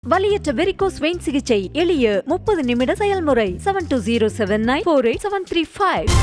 வலியற்ற varicose vein சிகிச்சை எளிய 30 நிமிட செயல்முறை 7207948735.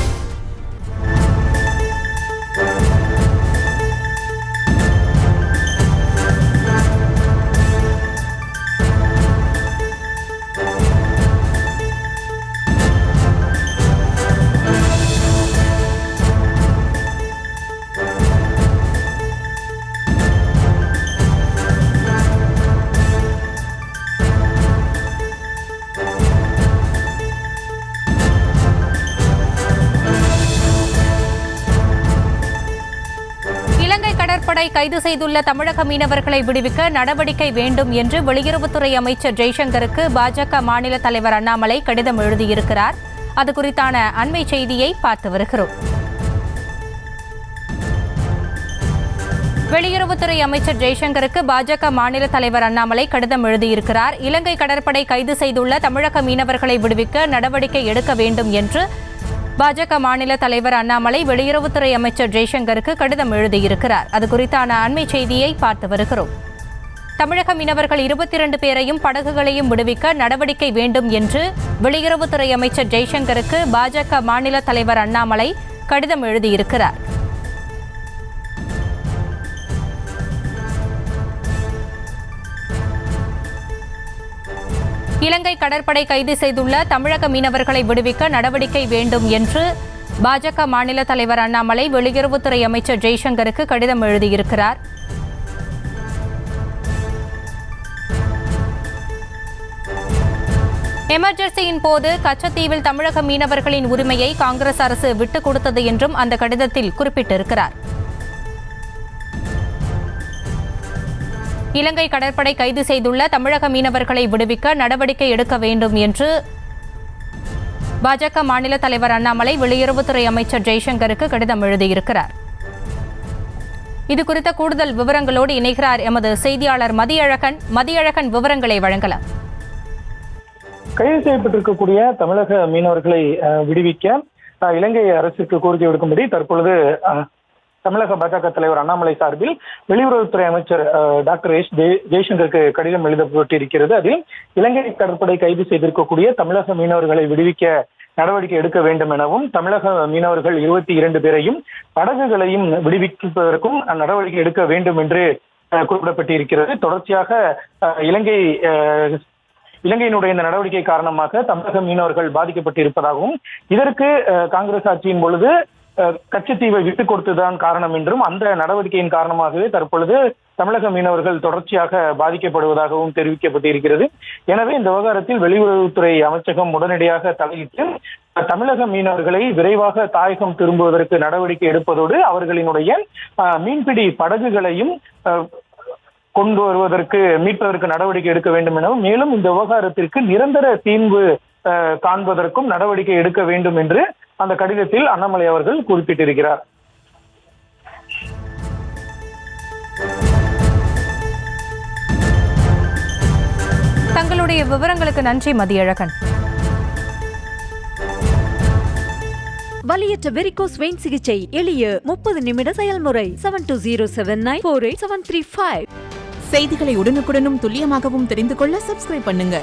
கடற்படை கைது செய்துள்ள தமிழக மீனவர்களை விடுவிக்க நடவடிக்கை வேண்டும் என்று வெளியுறவுத்துறை அமைச்சர் ஜெய்சங்கருக்கு பாஜக மாநில தலைவர் அண்ணாமலை கடிதம் எழுதியிருக்கிறார். அது குறித்தான அண்மை செய்தியை பார்த்து வருகிறோம். வெளியுறவுத்துறை அமைச்சர் ஜெய்சங்கருக்கு பாஜக மாநில தலைவர் அண்ணாமலை கடிதம் எழுதியிருக்கிறார். இலங்கை கடற்படை கைது செய்துள்ள தமிழக மீனவர்களை விடுவிக்க நடவடிக்கை எடுக்க வேண்டும் என்று பாஜக மாநில தலைவர் அண்ணாமலை வெளியுறவுத்துறை அமைச்சர் ஜெய்சங்கருக்கு கடிதம் எழுதியிருக்கிறார். அது குறித்தான அண்மை செய்தியை பார்த்து வருகிறோம். தமிழக மீனவர்கள் 22 பேரையும் படகுகளையும் விடுவிக்க நடவடிக்கை வேண்டும் என்று வெளியுறவுத்துறை அமைச்சர் ஜெய்சங்கருக்கு பாஜக மாநில தலைவர் அண்ணாமலை கடிதம் எழுதியிருக்கிறார். இலங்கை கடற்படை கைது செய்துள்ள தமிழக மீனவர்களை விடுவிக்க நடவடிக்கை வேண்டும் என்று பாஜக மாநில தலைவர் அண்ணாமலை வெளியுறவுத்துறை அமைச்சர் ஜெய்சங்கருக்கு கடிதம் எழுதியிருக்கிறார். எமர்ஜென்சியின் போது கச்சத்தீவில் தமிழக மீனவர்களின் உரிமையை காங்கிரஸ் அரசு விட்டுக் கொடுத்தது என்றும் அந்த கடிதத்தில் குறிப்பிட்டிருக்கிறார். இலங்கை கடற்படை கைது செய்துள்ள தமிழக மீனவர்களை விடுவிக்க நடவடிக்கை எடுக்க வேண்டும் என்று பாஜக மாநில தலைவர் அண்ணாமலை வெளியுறவுத்துறை அமைச்சர் ஜெய்சங்கருக்கு கடிதம் எழுதியிருக்கிறார். இதுகுறித்த கூடுதல் விவரங்களோடு இணைகிறார் எமது செய்தியாளர் மதியழகன். விவரங்களை வழங்கலாம். கைது செய்யப்பட்டிருக்கக்கூடிய தமிழக மீனவர்களை விடுவிக்க இலங்கை அரசுக்கு கோரிக்கை விடுக்கும்படி தற்பொழுது தமிழக பாஜக தலைவர் அண்ணாமலை சார்பில் வெளியுறவுத்துறை அமைச்சர் டாக்டர் ஜெய்சங்கருக்கு கடிதம் எழுதப்பட்டிருக்கிறது. அதில் இலங்கை கடற்படை கைது செய்திருக்கக்கூடிய தமிழக மீனவர்களை விடுவிக்க நடவடிக்கை எடுக்க வேண்டும் எனவும் தமிழக மீனவர்கள் 22 பேரையும் படகுகளையும் விடுவிப்பதற்கும் நடவடிக்கை எடுக்க வேண்டும் என்று குறிப்பிடப்பட்டிருக்கிறது. தொடர்ச்சியாக இலங்கையினுடைய இந்த நடவடிக்கை காரணமாக தமிழக மீனவர்கள் பாதிக்கப்பட்டிருப்பதாகவும் இதற்கு காங்கிரஸ் ஆட்சியின் பொழுது கச்சத்தீவை விட்டுக் கொடுத்துதான் காரணம் என்றும் அந்த நடவடிக்கையின் காரணமாகவே தற்பொழுது தமிழக மீனவர்கள் தொடர்ச்சியாக பாதிக்கப்படுவதாகவும் தெரிவிக்கப்பட்டிருக்கிறது. எனவே இந்த விவகாரத்தில் வெளியுறவுத்துறை அமைச்சகம் உடனடியாக தலையிட்டு தமிழக மீனவர்களை விரைவாக தாயகம் திரும்புவதற்கு நடவடிக்கை எடுப்பதோடு அவர்களினுடைய மீன்பிடி படகுகளையும் கொண்டு வருவதற்கு மீட்பதற்கு நடவடிக்கை எடுக்க வேண்டும் எனவும் மேலும் இந்த விவகாரத்திற்கு நிரந்தர தீர்வு காண்பதற்கும் நடவடிக்கை எடுக்க வேண்டும் என்று அந்த கடிதத்தில் அண்ணாமலை அவர்கள் குறிப்பிட்டிருக்கிறார். தங்களுடைய விவரங்களுக்கு நன்றி மதியழகன். வலியற்ற வெரிகோஸ் வெயின் சிகிச்சை எளிய 30 நிமிட செயல்முறை 7207948735. செய்திகளை உடனுக்குடனும் துல்லியமாகவும் தெரிந்து கொள்ள சப்ஸ்கிரைப் பண்ணுங்க.